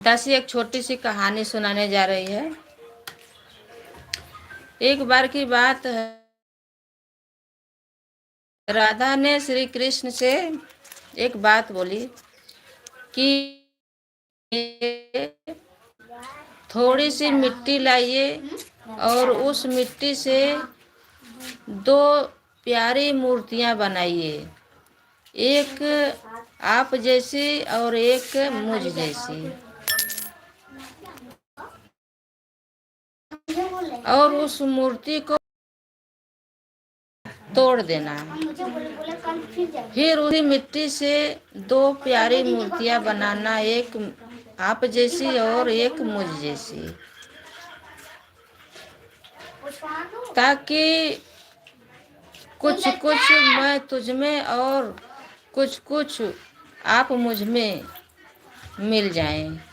दासी एक छोटी सी कहानी सुनाने जा रही है। एक बार की बात है, राधा ने श्री कृष्ण से एक बात बोली कि थोड़ी सी मिट्टी लाइए और उस मिट्टी से दो प्यारी मूर्तियां बनाइए, एक आप जैसी और एक मुझ जैसी, और उस मूर्ति को तोड़ देना। फिर उसी मिट्टी से दो प्यारी मूर्तियां बनाना, एक आप जैसी और एक मुझ जैसी, ताकि कुछ कुछ मैं तुझ में और कुछ कुछ आप मुझ में मिल जाएं।